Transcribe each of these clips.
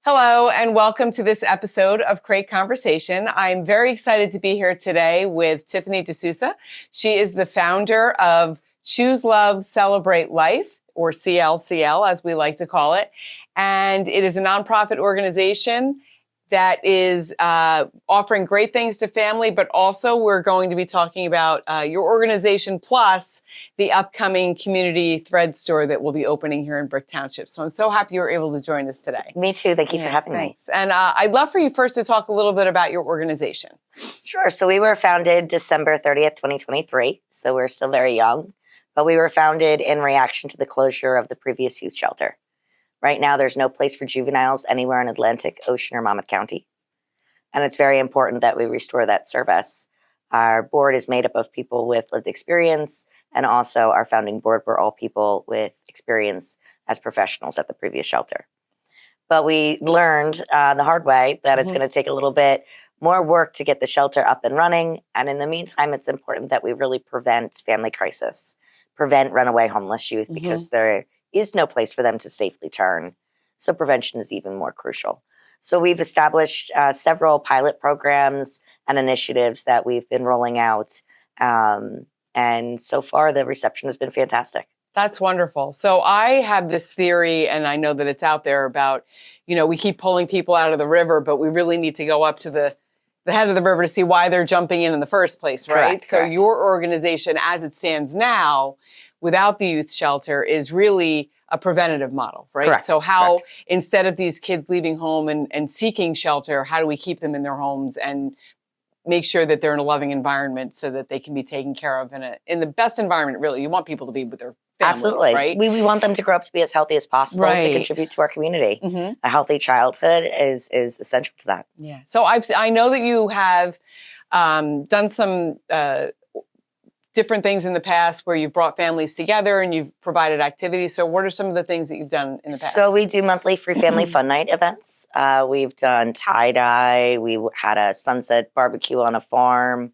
Hello, and welcome to this episode of Crate Conversation. I'm very excited to be here today with Tiffany DeSousa. She is the founder of Choose Love, Celebrate Life, or CLCL, as we like to call it. And it is a nonprofit organization that is offering great things to family, but also we're going to be talking about your organization plus the upcoming community thread store that will be opening here in Brick Township. So I'm so happy you were able to join us today. Me too. Thank you for having me. And I'd love for you first to talk a little bit about your organization. Sure. So we were founded December 30th, 2023. So we're still very young, but we were founded in reaction to the closure of the previous youth shelter. Right now, there's no place for juveniles anywhere in Atlantic, Ocean, or Monmouth County. And it's very important that we restore that service. Our board is made up of people with lived experience, and also our founding board were all people with experience as professionals at the previous shelter. But we learned the hard way that it's going to take a little bit more work to get the shelter up and running. And in the meantime, it's important that we really prevent family crisis, prevent runaway homeless youth, because there is no place for them to safely turn. So prevention is even more crucial. So we've established several pilot programs and initiatives that we've been rolling out. And so far, the reception has been fantastic. That's wonderful. So I have this theory, and I know that it's out there about, we keep pulling people out of the river, but we really need to go up to the head of the river to see why they're jumping in the first place, right? Correct, so correct. Your organization, as it stands now, without the youth shelter, is really a preventative model, right? Correct, So how, correct. Instead of these kids leaving home and seeking shelter, how do we keep them in their homes and make sure that they're in a loving environment so that they can be taken care of in the best environment, really? You want people to be with their families, Absolutely. right? We want them to grow up to be as healthy as possible Right. to contribute to our community. A healthy childhood is essential to that. Yeah. So I know that you have done some different things in the past where you've brought families together and you've provided activities. So what are some of the things that you've done in the past? So we do monthly free family fun night events. We've done tie-dye. We had a sunset barbecue on a farm.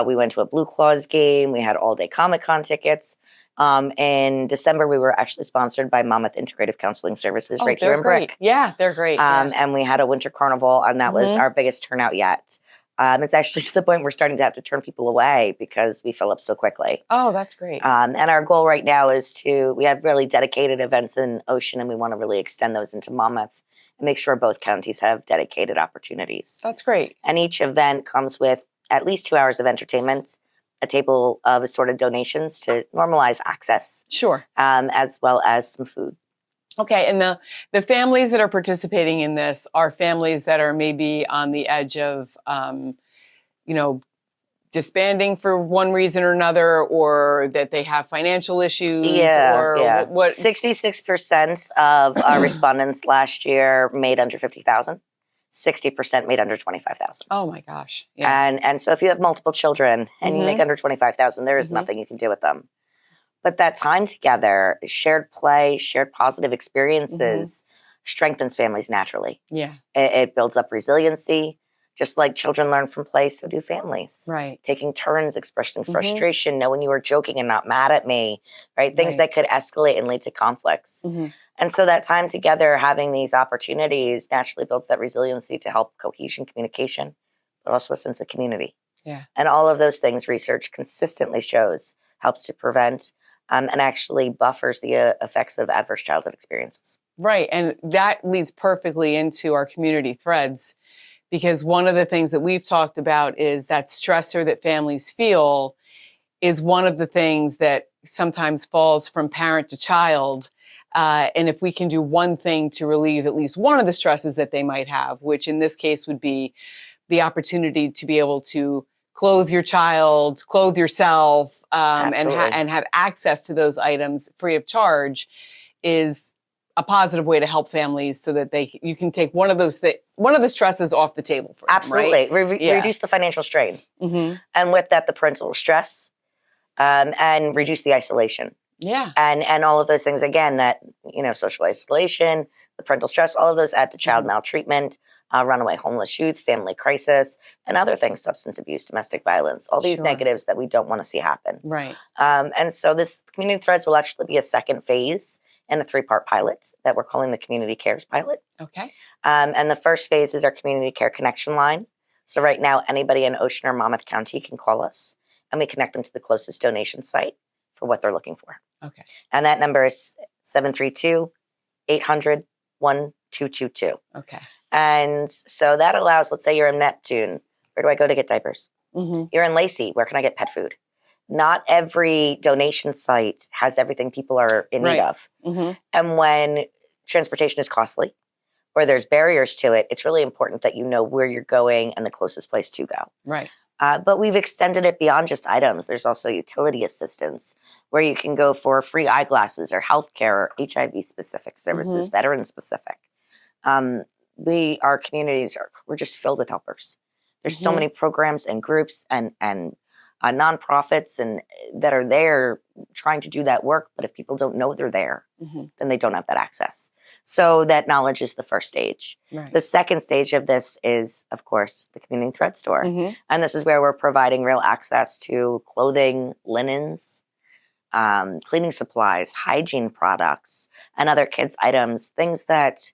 We went to a Blue Claws game. We had all-day Comic-Con tickets. In December, we were actually sponsored by Monmouth Integrative Counseling Services right here in Brick. Yeah, they're great. And we had a winter carnival, and that was our biggest turnout yet. It's actually to the point we're starting to have to turn people away because we fill up so quickly. Oh, that's great. And our goal right now is we have really dedicated events in Ocean, and we want to really extend those into Monmouth and make sure both counties have dedicated opportunities. That's great. And each event comes with at least 2 hours of entertainment, a table of assorted donations to normalize access. Sure. As well as some food. Okay, and the families that are participating in this are families that are maybe on the edge of, disbanding for one reason or another, or that they have financial issues. Yeah. What? 66% of our respondents last year made under $50,000. 60% made under $25,000. Oh my gosh! Yeah. And so if you have multiple children and you make under $25,000, there is nothing you can do with them. But that time together, shared play, shared positive experiences strengthens families naturally. Yeah. It builds up resiliency. Just like children learn from play, so do families. Right. Taking turns, expressing frustration, knowing you are joking and not mad at me, right? Things that could escalate and lead to conflicts. And so that time together, having these opportunities naturally builds that resiliency to help cohesion, communication, but also a sense of community. Yeah. And all of those things research consistently shows helps to prevent and actually buffers the effects of adverse childhood experiences. Right. And that leads perfectly into our community threads, because one of the things that we've talked about is that stressor that families feel is one of the things that sometimes falls from parent to child. And if we can do one thing to relieve at least one of the stresses that they might have, which in this case would be the opportunity to be able to clothe your child, clothe yourself, and have access to those items free of charge, is a positive way to help families so that you can take one of the stresses off the table for them. Absolutely. Right? Reduce the financial strain. And with that, the parental stress, and reduce the isolation. Yeah. And all of those things, again, that, social isolation, the parental stress, all of those add to child maltreatment, runaway homeless youth, family crisis, and other things, substance abuse, domestic violence, all these negatives that we don't want to see happen. Right. And so this community threads will actually be a second phase in a 3-part pilot that we're calling the Community Cares Pilot. Okay. And the first phase is our Community Care Connection Line. So right now, anybody in Ocean or Monmouth County can call us, and we connect them to the closest donation site for what they're looking for. Okay. And that number is 732-800-1222. Okay. And so that allows, let's say you're in Neptune. Where do I go to get diapers? Mm-hmm. You're in Lacey. Where can I get pet food? Not every donation site has everything people are in need of. Mm-hmm. And when transportation is costly or there's barriers to it, it's really important that you know where you're going and the closest place to go. Right. But we've extended it beyond just items. There's also utility assistance where you can go for free eyeglasses or healthcare or HIV-specific services, veteran-specific. Our communities we're just filled with helpers. There's so many programs and groups and nonprofits and that are there trying to do that work. But if people don't know they're there, then they don't have that access. So that knowledge is the first stage. Right. The second stage of this is, of course, the Community Thread Store. And this is where we're providing real access to clothing, linens, cleaning supplies, hygiene products, and other kids' items, things that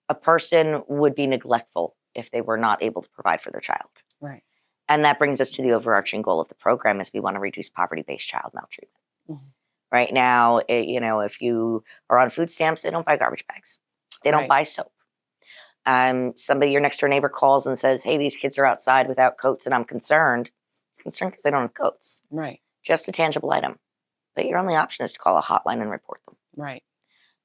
a person would be neglectful if they were not able to provide for their child. Right. And that brings us to the overarching goal of the program is we want to reduce poverty-based child maltreatment. Right now, if you are on food stamps, they don't buy garbage bags. They don't buy soap. Your next door neighbor calls and says, hey, these kids are outside without coats and I'm concerned. You're concerned because they don't have coats. Right. Just a tangible item. But your only option is to call a hotline and report them. Right.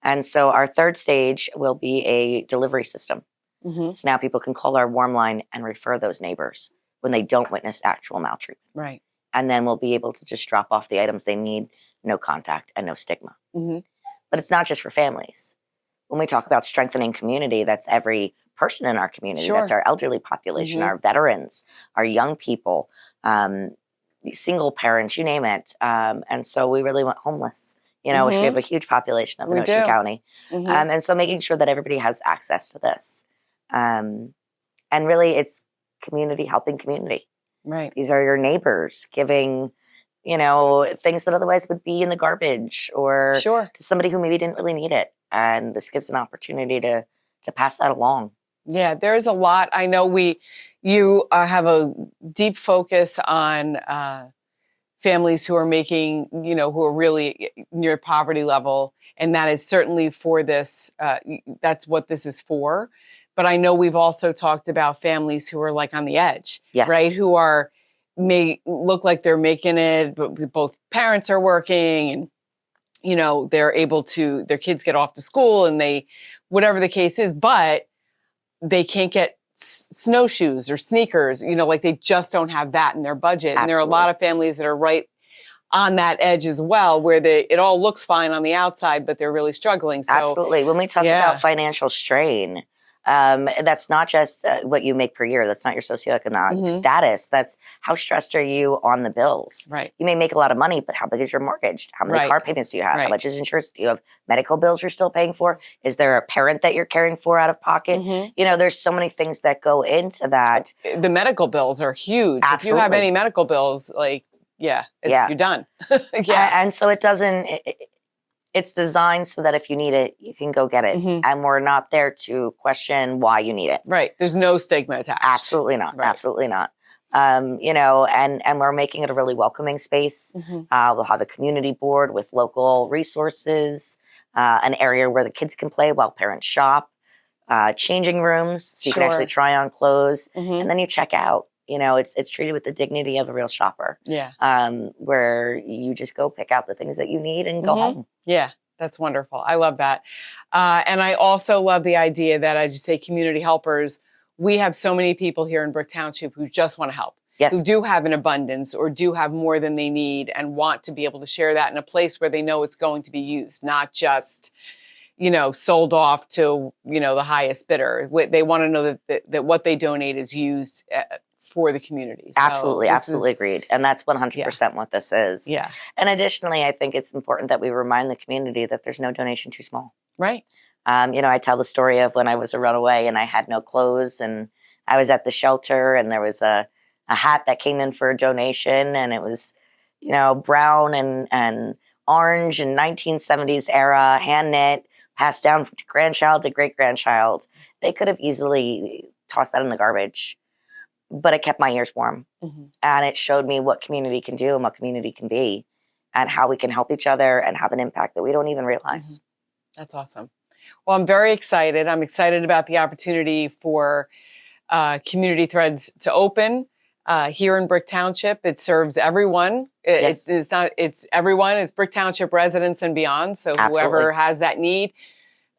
And so our third stage will be a delivery system. So now people can call our warm line and refer those neighbors when they don't witness actual maltreatment. Right. And then we'll be able to just drop off the items they need, no contact and no stigma. But it's not just for families. When we talk about strengthening community, that's every person in our community. That's our elderly population, our veterans, our young people, single parents, you name it. And so we really want homeless, which we have a huge population of in Ocean County. And so making sure that everybody has access to this. And really it's community helping community. Right. These are your neighbors giving, things that otherwise would be in the garbage or to somebody who maybe didn't really need it. And this gives an opportunity to pass that along. Yeah, there's a lot. I know you have a deep focus on families who are making, who are really near poverty level. And that is certainly for this, that's what this is for. But I know we've also talked about families who are like on the edge, right? Who may look like they're making it, but both parents are working and, they're able to, their kids get off to school and whatever the case is, but they can't get snowshoes or sneakers, like they just don't have that in their budget. Absolutely. And there are a lot of families that are right on that edge as well, where it all looks fine on the outside, but they're really struggling. So, absolutely. When we talk about financial strain, that's not just what you make per year. That's not your socioeconomic status. That's how stressed are you on the bills. Right. You may make a lot of money, but how big is your mortgage? How many car payments do you have? How much is insurance? Do you have medical bills you're still paying for? Is there a parent that you're caring for out of pocket? There's so many things that go into that. The medical bills are huge. Absolutely. If you have any medical bills, you're done. And so it doesn't... It's designed so that if you need it, you can go get it. And we're not there to question why you need it. Right. There's no stigma attached. Absolutely not. Right. Absolutely not. And we're making it a really welcoming space. We'll have a community board with local resources, an area where the kids can play while parents shop, changing rooms so you can actually try on clothes, and then you check out. It's treated with the dignity of a real shopper. Yeah. Where you just go pick out the things that you need and go home. Yeah. That's wonderful. I love that. And I also love the idea that, as you say, community helpers, we have so many people here in Brick Township who just want to help. Yes. Who do have an abundance or do have more than they need and want to be able to share that in a place where they know it's going to be used, not just, sold off to, the highest bidder. They want to know that what they donate is used for the community. So absolutely agreed. And that's 100% what this is. Yeah. And additionally, I think it's important that we remind the community that there's no donation too small. Right. I tell the story of when I was a runaway and I had no clothes and I was at the shelter and there was a hat that came in for a donation and it was, brown and orange and 1970s era, hand knit, passed down to grandchild to great grandchild. They could have easily tossed that in the garbage, but it kept my ears warm. And it showed me what community can do and what community can be and how we can help each other and have an impact that we don't even realize. That's awesome. Well, I'm very excited. I'm excited about the opportunity for Community Threads to open here in Brick Township. It serves everyone. Yes. It's everyone. It's Brick Township residents and beyond. So Absolutely. whoever has that need,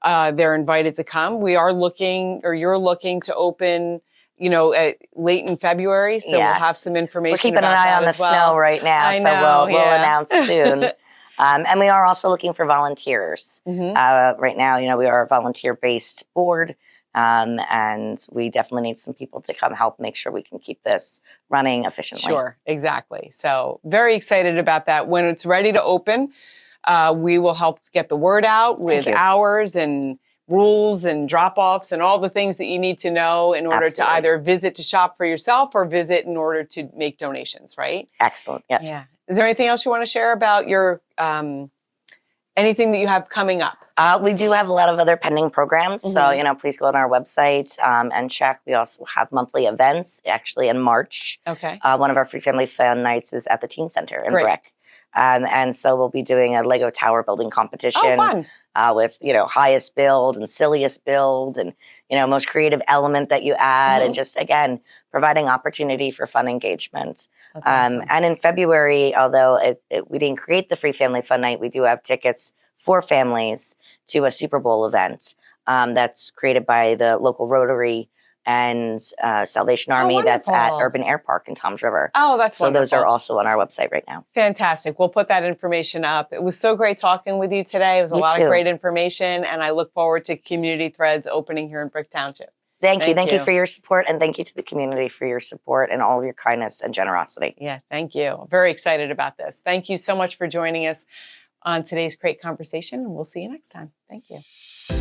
they're invited to come. We are looking, or you're looking to open, late in February. So we'll have some information. We're keeping an about eye that on the as well. snow right now, I so know, we'll announce soon. And we are also looking for volunteers. Right now, we are a volunteer-based board, and we definitely need some people to come help make sure we can keep this running efficiently. Sure, exactly. So very excited about that. When it's ready to open, we will help get the word out with hours and rules and drop-offs and all the things that you need to know in order to either visit to shop for yourself or visit in order to make donations, right? Excellent, yes. Yeah. Is there anything else you want to share about your, anything that you have coming up? We do have a lot of other pending programs. So, please go on our website and check. We also have monthly events, actually in March. Okay. One of our free family fun nights is at the Teen Center in Brick. And so we'll be doing a Lego tower building competition. Oh, fun. With, highest build and silliest build and, most creative element that you add. And just, again, providing opportunity for fun engagement. That's awesome. And in February, although we didn't create the free family fun night, we do have tickets for families to a Super Bowl event that's created by the local Rotary and Salvation Army that's at Urban Air Park in Toms River. Oh, that's wonderful. So those are also on our website right now. Fantastic. We'll put that information up. It was so great talking with you today. It was a lot of great information, and I look forward to Community Threads opening here in Brick Township. Thank you. Thank you for your support, and thank you to the community for your support and all of your kindness and generosity. Yeah, thank you. Very excited about this. Thank you so much for joining us on today's great conversation, and we'll see you next time. Thank you.